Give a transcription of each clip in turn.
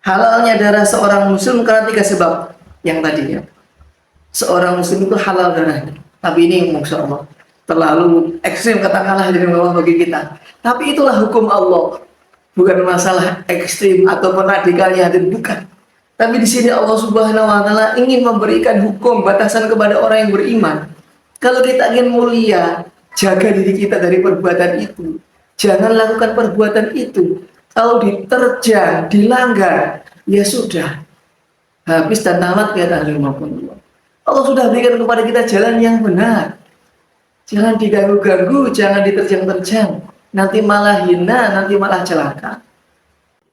Halalnya darah seorang muslim karena 3 sebab yang tadi ya. Seorang muslim itu halal darahnya. Tapi ini masya Allah terlalu ekstrim katakanlah dari bawah bagi kita. Tapi itulah hukum Allah. Bukan masalah ekstrim ataupun radikalnya hadir, bukan. Tapi di sini Allah Subhanahu wa taala ingin memberikan hukum batasan kepada orang yang beriman. Kalau kita ingin mulia, jaga diri kita dari perbuatan itu. Jangan lakukan perbuatan itu. Kalau diterjang, dilanggar, ya sudah. Habis dan tamat ya ahli maupun Allah sudah berikan kepada kita jalan yang benar. Jangan diganggu-ganggu, jangan diterjang-terjang. Nanti malah hina, nanti malah celaka.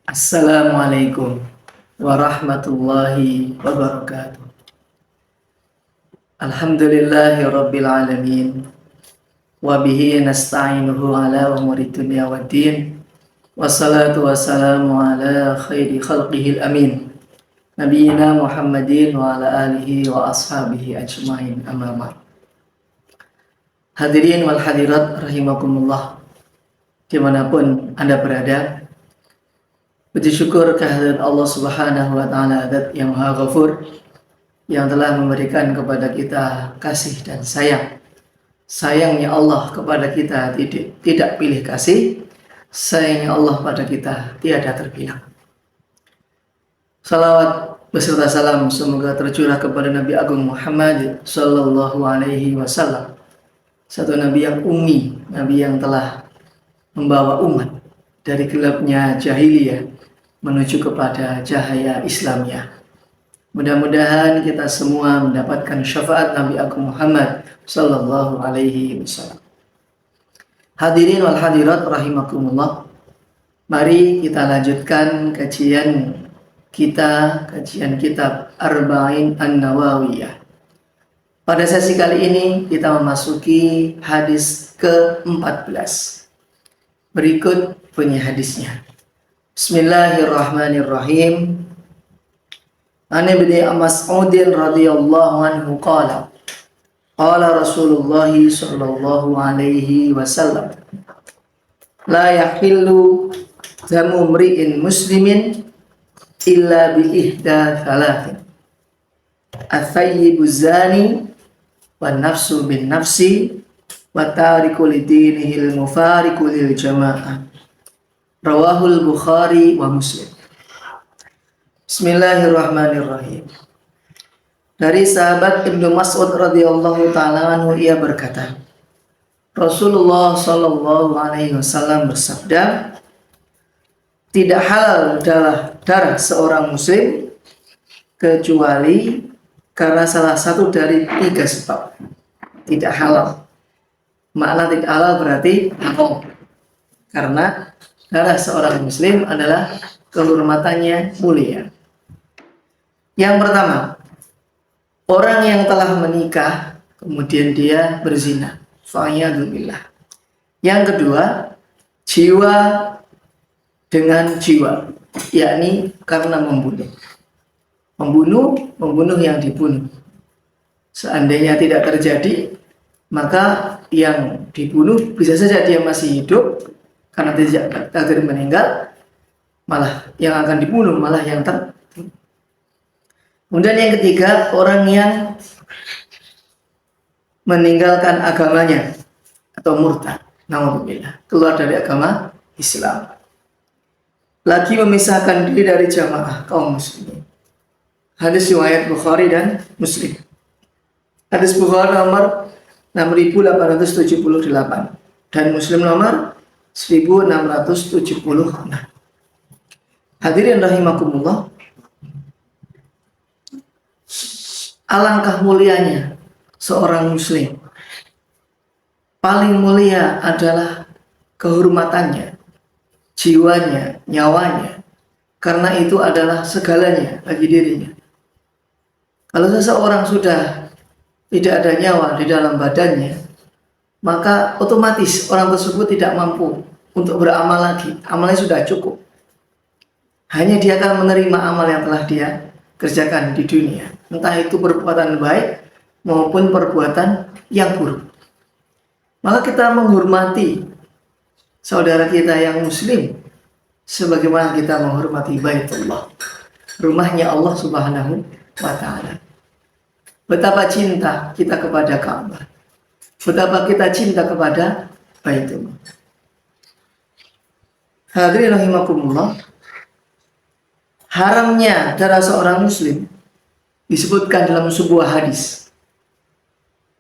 Assalamualaikum warahmatullahi wabarakatuh. Alhamdulillahi rabbil alamin. Wabihi nasta'inuhu ala umuri dunya waddin. Wassalatu wassalamu ala khairi khalqihil amin, Nabiina Muhammadin wa ala alihi wa ashabihi ajma'in, amma ba'd. Hadirin wal hadirat rahimakumullah, dimanapun Anda berada, puji syukur kehadirat Allah Subhanahu wa taala, Zat yang Maha Ghafur, yang telah memberikan kepada kita kasih dan sayang. Sayangnya Allah kepada kita tidak pilih kasih, sayangnya Allah pada kita tiada terbilang. Salawat beserta salam semoga tercurah kepada Nabi Agung Muhammad Sallallahu Alaihi Wasallam, satu Nabi yang ummi, Nabi yang telah membawa umat dari gelapnya jahiliyah menuju kepada cahaya Islamiyah. Mudah-mudahan kita semua mendapatkan syafaat Nabi Agung Muhammad Sallallahu Alaihi Wasallam. Hadirin wal hadirat rahimakumullah, mari kita lanjutkan kajian kitab Arba'in An-Nawawiyah. Pada sesi kali ini kita memasuki hadis ke-14. Berikut bunyi hadisnya. Bismillahirrahmanirrahim. An Ibni Mas'udin radhiyallahu anhu qala qala Rasulullah sallallahu alaihi wasallam, la yahillu damu mri'in muslimin illa bi ihda thalathin, at-thayyibu zani wan nafsu bin nafsi wa tariku lidinihi al-mufariqu lil jamaah. Rawahul Bukhari wa Muslim. Bismillahirrahmanirrahim. Dari sahabat Ibnu Mas'ud radhiyallahu taala anhu, ia berkata, Rasulullah sallallahu alaihi wasallam bersabda, tidak halal darah seorang muslim kecuali karena salah satu dari 3 sebab. Tidak halal. Makna tidak halal berarti haram. Karena darah seorang muslim adalah kehormatannya mulia. Yang pertama, orang yang telah menikah kemudian dia berzina, fa'iyadzubillah. Yang kedua, jiwa dengan jiwa, yakni karena membunuh yang dibunuh. Seandainya tidak terjadi, maka yang dibunuh bisa saja dia masih hidup karena tidak takdir meninggal, malah yang akan dibunuh malah yang terbunuh. Kemudian yang ketiga, orang yang meninggalkan agamanya atau murtad, naudzubillah, keluar dari agama Islam, lagi memisahkan diri dari jamaah kaum muslimin. Hadis riwayat Bukhari dan Muslim. Hadis Bukhari nomor 6878 dan Muslim nomor 1676. Hadirin rahimakumullah, alangkah mulianya seorang muslim. Paling mulia adalah kehormatannya, jiwanya, nyawanya, karena itu adalah segalanya bagi dirinya. Kalau seseorang sudah tidak ada nyawa di dalam badannya, maka otomatis orang tersebut tidak mampu untuk beramal lagi. Amalnya sudah cukup. Hanya dia akan menerima amal yang telah dia kerjakan di dunia, entah itu perbuatan baik maupun perbuatan yang buruk. Maka kita menghormati saudara kita yang muslim sebagaimana kita menghormati Baitullah. rumahnya Allah Subhanahu wa Ta'ala. Betapa cinta kita kepada Ka'bah, betapa kita cinta kepada Baitullah. Hadirin rahimakumullah, haramnya darah seorang muslim disebutkan dalam sebuah hadis.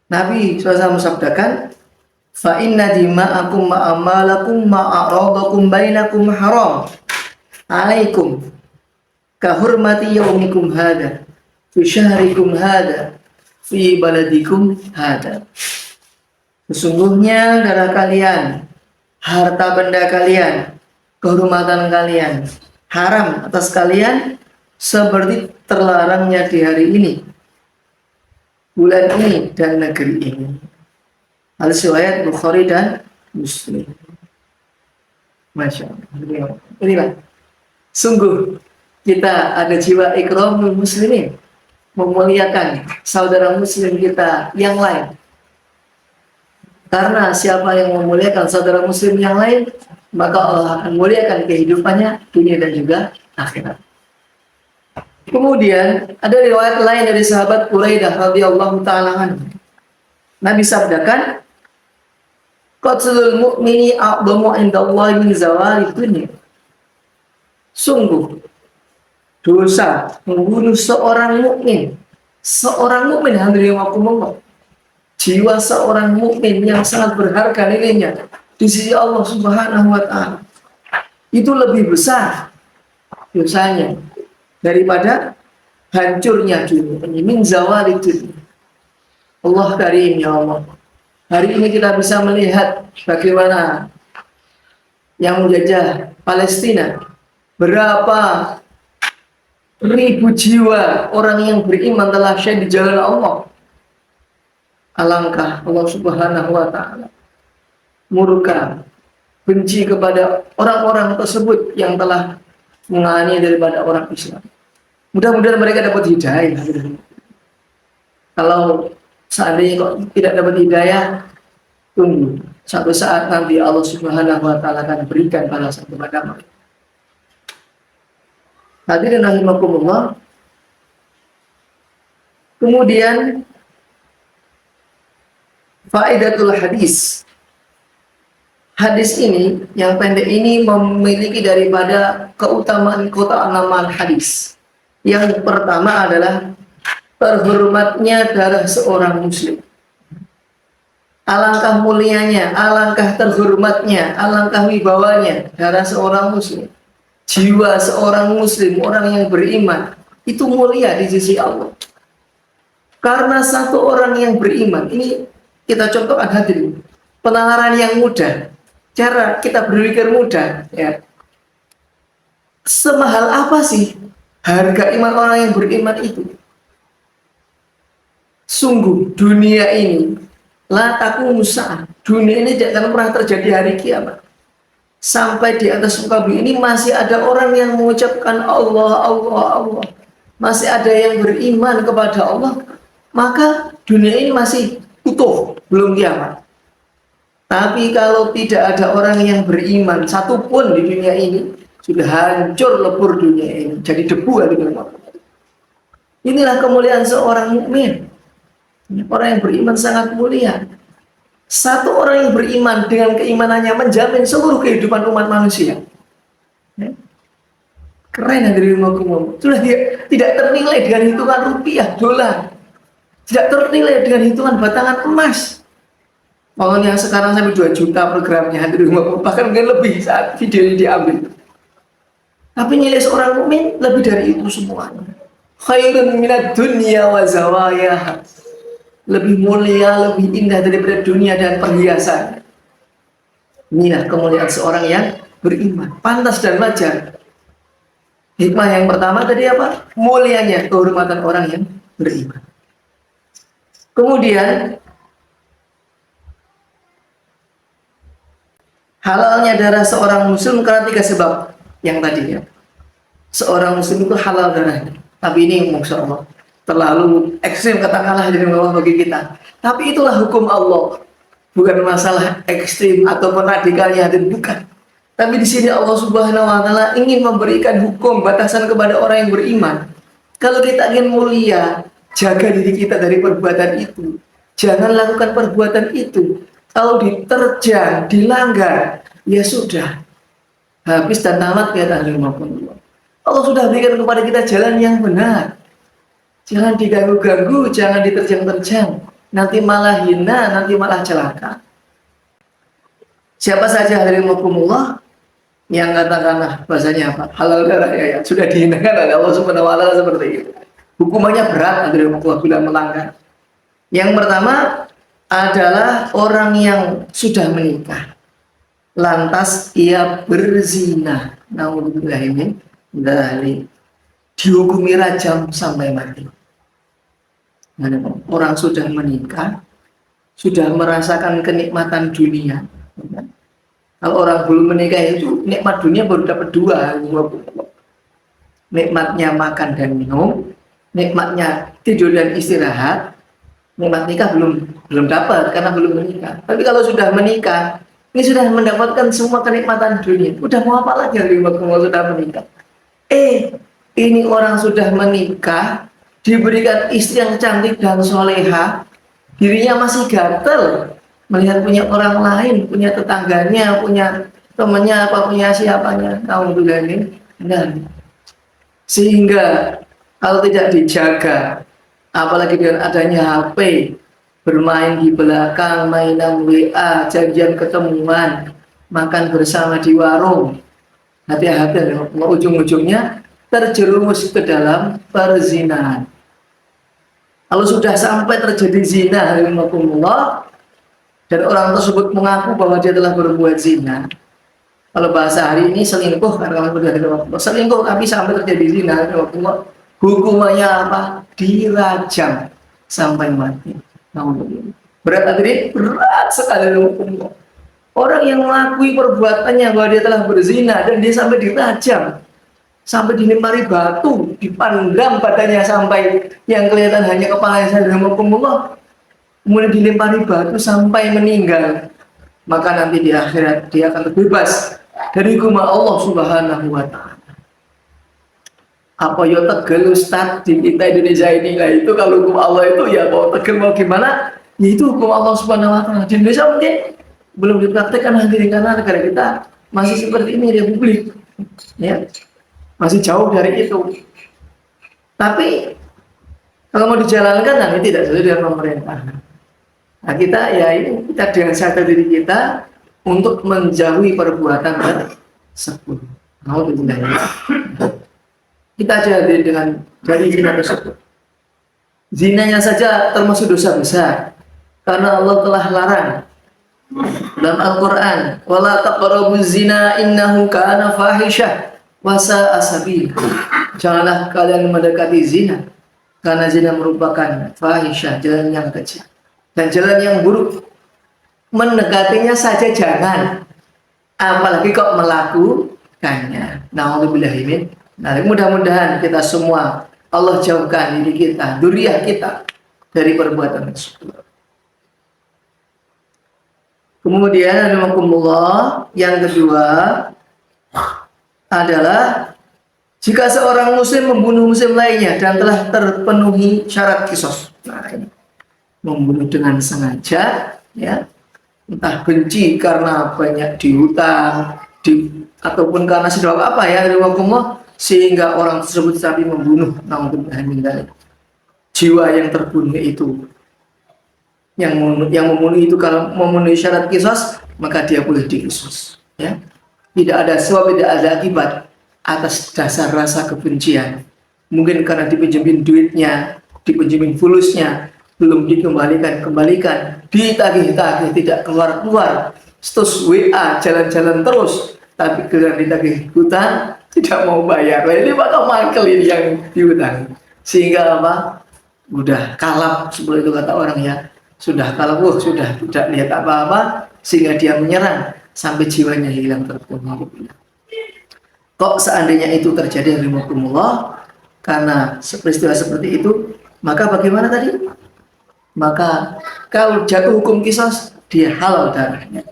Nabi SAW sabdakan, fa inna dima'akum ma'amalakum ma'aradakum bainakum haram alaikum kahurmati yaumikum hada fi syahrikum hada fi baladikum hada. Sesungguhnya darah kalian, harta benda kalian, kehormatan kalian haram atas kalian seperti terlarangnya di hari ini, bulan ini, dan negeri ini. Hadis riwayat Bukhari dan Muslim. Masya Allah. Inilah sungguh kita ada jiwa ikramul muslimin, memuliakan saudara muslim kita yang lain. Karena siapa yang memuliakan saudara muslim yang lain, maka Allah akan memuliakan kehidupannya dunia dan juga akhirat. Kemudian ada riwayat lain dari sahabat Quraidah radhiyallahu taala anhu. Nabi sabdakan, qatlul mu'mini a'dhamu 'indallahi min zawali dunya. Sungguh dosa membunuh seorang mukmin hadirin rahimakumullah, jiwa seorang mukmin yang sangat berharga nilainya di sisi Allah Subhanahu wa Ta'ala, itu lebih besar dosanya daripada hancurnya dunia ini, min zawali dunia. Allah karim, ya Allah. Hari ini kita bisa melihat bagaimana yang menjajah Palestina, berapa ribu jiwa orang yang beriman telah syahid di jalan Allah. Alangkah Allah Subhanahu wa Ta'ala murka, benci kepada orang-orang tersebut yang telah menganiaya daripada orang Islam. Mudah-mudahan mereka dapat hidayah. Kalau seandainya kok tidak dapat hidayah, tunggu satu saat nanti Allah Subhanahu wa Ta'ala akan berikan balasan kepada mereka. Hadirin rahimakumullah. Kemudian faedatul hadis. Hadis ini yang pendek ini memiliki daripada keutamaan hadis. Yang pertama adalah terhormatnya darah seorang muslim. Alangkah mulianya, alangkah terhormatnya, alangkah wibawanya darah seorang muslim. Jiwa seorang muslim, orang yang beriman, itu mulia di sisi Allah. Karena satu orang yang beriman, ini kita contohkan hadirin, penalaran yang mudah, cara kita berpikir mudah, ya. Semahal apa sih harga iman orang yang beriman itu? Sungguh dunia ini la taqumu sa'ah. Dunia ini tidak akan pernah terjadi hari kiamat. Sampai di atas muka bumi ini masih ada orang yang mengucapkan Allah, Allah, Allah. Masih ada yang beriman kepada Allah. Maka dunia ini masih utuh, belum kiamat. Tapi kalau tidak ada orang yang beriman satupun di dunia ini, sudah hancur lebur dunia ini, jadi debu. Inilah kemuliaan seorang mukmin. Orang yang beriman sangat mulia. Satu orang yang beriman dengan keimanannya menjamin seluruh kehidupan umat manusia. Keren dari rumahku. Sudah tidak ternilai dengan hitungan rupiah, dolar. Tidak ternilai dengan hitungan batangan emas. Makanya sekarang sampai 2 juta programnya di rumahku, bahkan mungkin lebih saat video ini diambil. Tapi nilai seorang mukmin lebih dari itu semuanya. Khairun minad dunya wa zawayaha. Lebih mulia, lebih indah daripada dunia dan perhiasan. Inilah kemuliaan seorang yang beriman. Pantas dan wajar. Hikmah yang pertama tadi apa? Mulianya kehormatan orang yang beriman. Kemudian halalnya darah seorang muslim karena 3 sebab yang tadi, ya. Seorang muslim itu halal darahnya. Tapi ini masya Allah terlalu ekstrim katakanlah dari bawah bagi kita. Tapi itulah hukum Allah. Bukan masalah ekstrim ataupun radikalnya, dan bukan. Tapi di sini Allah Subhanahu wa taala ingin memberikan hukum batasan kepada orang yang beriman. Kalau kita ingin mulia, jaga diri kita dari perbuatan itu. Jangan lakukan perbuatan itu. Kalau diterjang, dilanggar, ya sudah. Habis dan tamat kata Allah. Allah sudah berikan kepada kita jalan yang benar. Jangan diganggu-ganggu, jangan diterjang-terjang. Nanti malah hina, nanti malah celaka. Siapa saja hadirin rahimakumullah yang katakanlah bahasanya apa? Halal darah ya, sudah dihinakan oleh Allah Subhanahu wa taala seperti itu. Hukumannya berat hadirin rahimakumullah bila melanggar. Yang pertama adalah orang yang sudah menikah. Lantas ia berzina. Nauzubillah min dzalik. Dihukumi rajam sampai mati. Orang sudah menikah, sudah merasakan kenikmatan dunia. Kalau orang belum menikah itu nikmat dunia baru dapat dua. Nikmatnya makan dan minum, nikmatnya tidur dan istirahat. Nikmat nikah belum dapat karena belum menikah. Tapi kalau sudah menikah, ini sudah mendapatkan semua kenikmatan dunia. Udah mau apa lagi kalau sudah menikah? Ini orang sudah menikah, diberikan istri yang cantik dan soleha, dirinya masih gatel melihat punya orang lain, punya tetangganya, punya temannya, apa punya siapanya, alhamdulillah ini. Dan sehingga kalau tidak dijaga, apalagi dengan adanya HP, bermain di belakang, mainan WA, janjian ketemuan, makan bersama di warung, hati-hati, ujung-ujungnya terjerumus ke dalam perzinahan. Kalau sudah sampai terjadi zina, alhamdulillah, dan orang tersebut mengaku bahwa dia telah berbuat zina. Kalau bahasa hari ini selingkuh, karena selingkuh tapi sampai terjadi zina, hukumannya apa? Dirajam sampai mati. Berat hadirin, berat sekali hukumnya. Orang yang mengakui perbuatannya bahwa dia telah berzina dan dia sampai dirajam, sampai dilempari batu, dipandang badannya sampai yang kelihatan hanya kepala saja, kemudian dilempari batu sampai meninggal, maka nanti di akhirat dia akan terbebas dari hukum Allah Subhanahu wa taala. Apa ya tegel Ustaz di kita Indonesia ini? Nah itu kalau hukum Allah itu ya mau tegel mau gimana, ya itu hukum Allah Subhanahu wa taala. Di Indonesia mungkin belum dipraktekkan hadirin karena negara kita masih seperti ini, republik, ya masih jauh dari itu. Tapi kalau mau dijalankan nanti tidak sesuai dengan pemerintah. Nah kita ya ini kita dengan sadar diri kita untuk menjauhi perbuatan tersebut. Alhamdulillah. Kita jadi dengan dari zina tersebut. Zinanya saja termasuk dosa besar karena Allah telah larang dalam Al-Quran, wala taqrabuz zina innahu kana fahisyah wa sa'a sabil. Janganlah kalian mendekati zina karena zina merupakan fahisyah, jalan yang kecil dan jalan yang buruk. Mendekatinya saja jangan, apalagi kok melakukannya. Nauzubillah min. Nah, mudah-mudahan kita semua Allah jauhkan diri kita, dzurriyyah kita dari perbuatan tersebut. Kemudian yang kedua adalah jika seorang muslim membunuh muslim lainnya dan telah terpenuhi syarat qisas. Nah, ini membunuh dengan sengaja, ya, entah benci karena banyak dihutang, ataupun karena sebab apa ya, sehingga orang tersebut tapi membunuh. Jiwa yang terbunuh itu, yang membunuh itu kalau memenuhi syarat qisas, maka dia boleh diqisas, ya. Tidak ada sebab, tidak ada akibat atas dasar rasa kebencian. Mungkin karena dipinjemin duitnya, dipinjemin fulusnya, belum dikembalikan, ditagih-tagih tidak keluar, terus WA jalan-jalan terus, tapi kemudian ditagih hutang tidak mau bayar. Nah, ini bakal mangkel ini yang dihutang, sehingga apa? Udah kalap seperti itu kata orang ya, sudah kalap, sudah tidak lihat apa-apa, sehingga dia menyerang sampai jiwanya hilang terbunuh. Kok seandainya itu terjadi rahimahumullah karena peristiwa seperti itu, maka bagaimana tadi? Maka kalau jatuh hukum qisas, dia halal darahnya.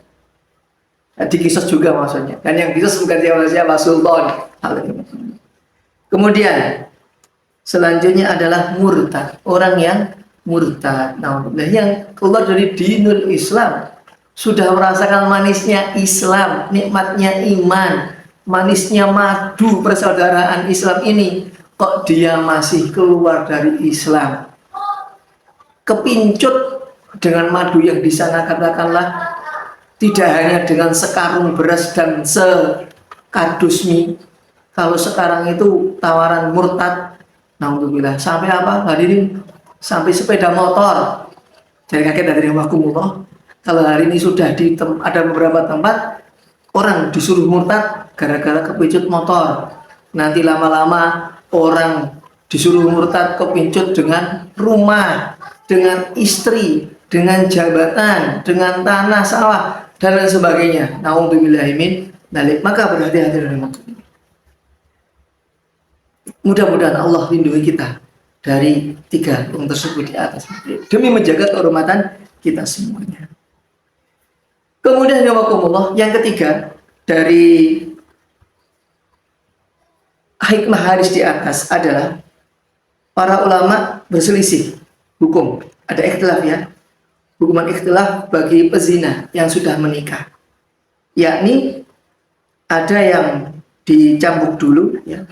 Dikisos juga maksudnya. Dan yang kisos bukan siapa-siapa, sultan. Kemudian selanjutnya adalah murtad, orang yang murtad. Nah, yang keluar dari dinul Islam, sudah merasakan manisnya Islam, nikmatnya iman, manisnya madu persaudaraan Islam ini, kok dia masih keluar dari Islam, kepincut dengan madu yang di sana, katakanlah tidak hanya dengan sekarung beras dan sekardus mie. Kalau sekarang itu tawaran murtad, naudzubillah, sampai apa? Hadirin, sampai sepeda motor. Jadi kaget dari wakumullah. Kalau hari ini sudah ada beberapa tempat orang disuruh murtad gara-gara kepincut motor. Nanti lama-lama orang disuruh murtad kepincut dengan rumah, dengan istri, dengan jabatan, dengan tanah sawah dan lain sebagainya. Naudzubillahi min dzalik. Maka berhati-hati dengan itu. Mudah-mudahan Allah lindungi kita dari 3 yang tersebut di atas demi menjaga kehormatan kita semuanya. Kemudian yang ketiga dari hikmah hadis di atas adalah para ulama berselisih hukum. Ada ikhtilaf ya. Hukuman ikhtilaf bagi pezina yang sudah menikah. Yakni ada yang dicambuk dulu ya.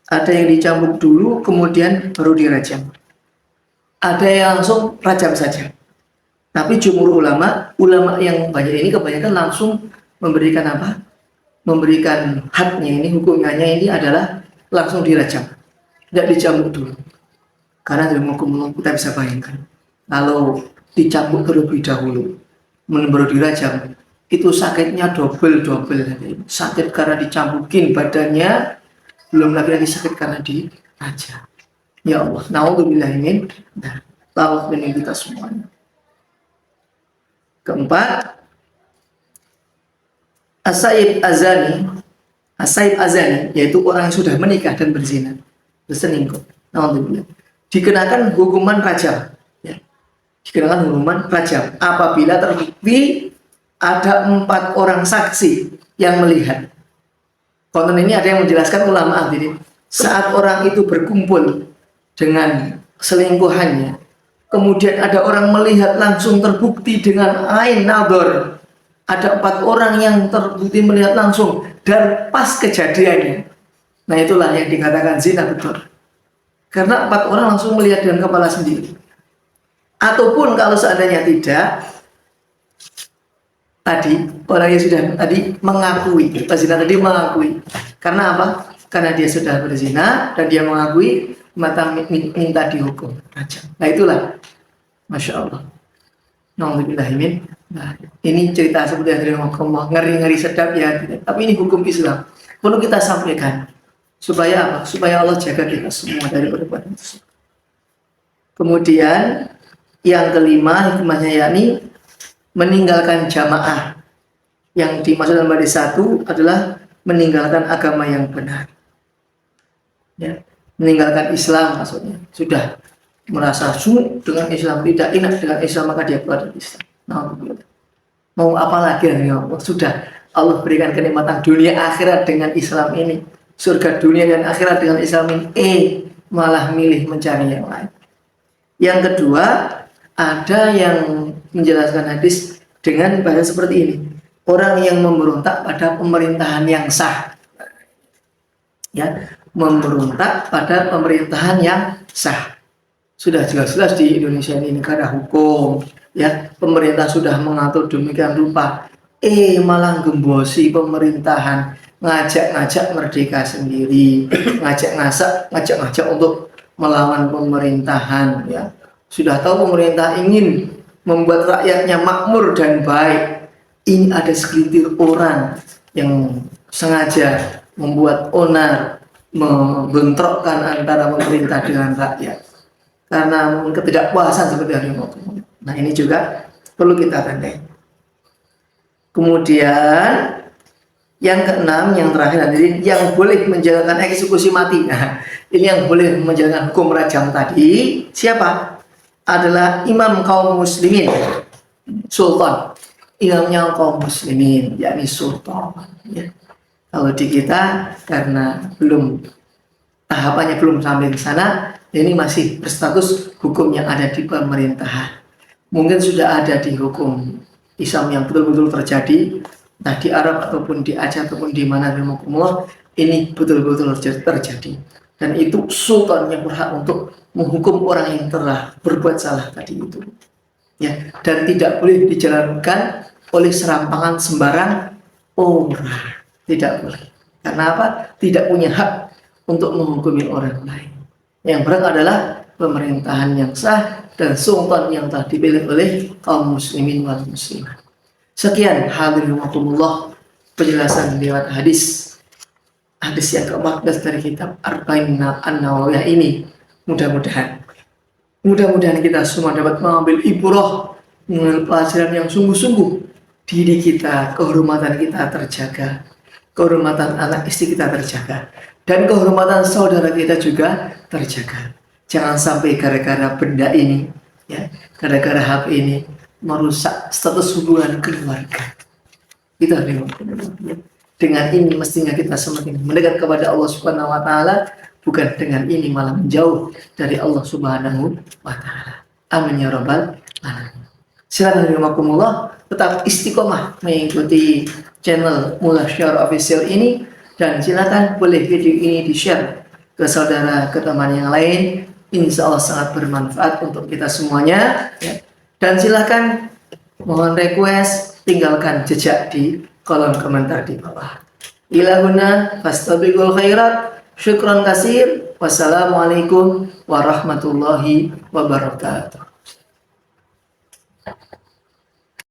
Ada yang dicambuk dulu kemudian baru dirajam. Ada yang langsung rajam saja. Tapi jumhur ulama yang banyak ini kebanyakan langsung memberikan apa? Memberikan hadnya ini, hukumnya ini adalah langsung dirajam. Tidak dicambuk dulu. Karena dalam hukum kita bisa bayangkan, kalau dicambuk terlebih dahulu, baru dirajam, itu sakitnya double. Sakit karena dicambukin badannya, belum lagi sakit karena dirajam. Ya Allah, naudzubillahi min dzalik. Allah melindungi kita semuanya. Keempat, As-Saib Azani, yaitu orang yang sudah menikah dan berzina, berselingkuh, naudzubillah, dikenakan hukuman rajam. Ya. Dikenakan hukuman rajam apabila terbukti ada 4 orang saksi yang melihat. Konten ini ada yang menjelaskan ulama hadirin. Saat orang itu berkumpul dengan selingkuhannya, kemudian ada orang melihat langsung terbukti dengan ain nador. Ada 4 orang yang terbukti melihat langsung dan pas kejadiannya. Nah itulah yang dikatakan zina betul. Karena 4 orang langsung melihat dengan kepala sendiri. Ataupun kalau seandainya tidak, tadi orang yang sudah tadi mengakui, zina tadi mengakui. Karena apa? Karena dia sudah berzina dan dia mengakui, maka minta dihukum rajam. Nah itulah, masya Allah. Nah, ini cerita seperti yang dari Allah, ngeri-ngeri sedap ya. Tapi ini hukum Islam. Perlu kita sampaikan supaya apa? Supaya Allah jaga kita semua dari perbuatan tersebut. Kemudian yang kelima hikmahnya yakni meninggalkan jamaah. Yang dimaksud dalam hadis 1 adalah meninggalkan agama yang benar. Ya, meninggalkan Islam maksudnya. Sudah merasa sungguh dengan Islam, tidak enak dengan Islam, maka dia keluar dari Islam. Mau apa lagi ya Allah? Sudah Allah berikan kenikmatan dunia akhirat dengan Islam ini, surga dunia dan akhirat dengan Islam ini, malah milih mencari yang lain. Yang kedua, ada yang menjelaskan hadis dengan bahasa seperti ini: orang yang memberontak pada pemerintahan yang sah. Ya, memberontak pada pemerintahan yang sah. Sudah jelas-jelas di Indonesia ini negara hukum, ya, pemerintah sudah mengatur demikian rupa, malah gembosi pemerintahan, ngajak-ngajak merdeka sendiri, ngajak-ngajak untuk melawan pemerintahan, ya. Sudah tahu pemerintah ingin membuat rakyatnya makmur dan baik, ini ada segelintir orang yang sengaja membuat onar, membentrokkan antara pemerintah dengan rakyat karena ketidakpuasan seperti yang dimaksud. Nah ini juga perlu kita tandai. Kemudian yang keenam, yang terakhir hadirin, yang boleh menjalankan eksekusi mati. Nah, ini yang boleh menjalankan hukum rajam tadi siapa? Adalah imam kaum muslimin, sultan. imamnya kaum muslimin, yakni sultan. Ya. Kalau di kita karena belum tahapannya belum sampai ke sana, ini masih berstatus hukum yang ada di pemerintahan. Mungkin sudah ada di hukum Islam yang betul-betul terjadi, entah di Arab ataupun di Aceh ataupun di mana ini betul-betul terjadi. Dan itu sultan yang berhak untuk menghukum orang yang telah berbuat salah tadi itu. Ya, dan tidak boleh dijalankan oleh serampangan sembarang orang. Tidak boleh. Karena apa? Tidak punya hak untuk menghukumi orang lain. Yang berhak adalah pemerintahan yang sah dan sultan yang telah dipilih oleh kaum muslimin wal muslimat. Sekian hadirin rahimakumullah penjelasan lewat hadis yang ke-14 dari kitab Arba'in An-Nawawiyah ini. Mudah-mudahan kita semua dapat mengambil ibrah, mengambil pelajaran yang sungguh-sungguh. Diri kita, kehormatan kita terjaga, kehormatan anak istri kita terjaga, dan kehormatan saudara kita juga terjaga. Jangan sampai gara-gara benda ini, ya, gara-gara HP ini merusak status hubungan keluarga. Kita dengan ini mestinya kita semakin mendekat kepada Allah Subhanahu wa taala, bukan dengan ini malah menjauh dari Allah Subhanahu wa taala. Amin ya rabbal alamin. Silakan tetap istiqomah mengikuti channel Mullah Syar Official ini, dan silakan boleh video ini di-share ke saudara, ke teman yang lain. Insya Allah sangat bermanfaat untuk kita semuanya, ya. Dan silakan mohon request, tinggalkan jejak di kolom komentar di bawah. Ilahuna fastabiqul khairat. Syukran kasir. Wassalamualaikum warahmatullahi wabarakatuh.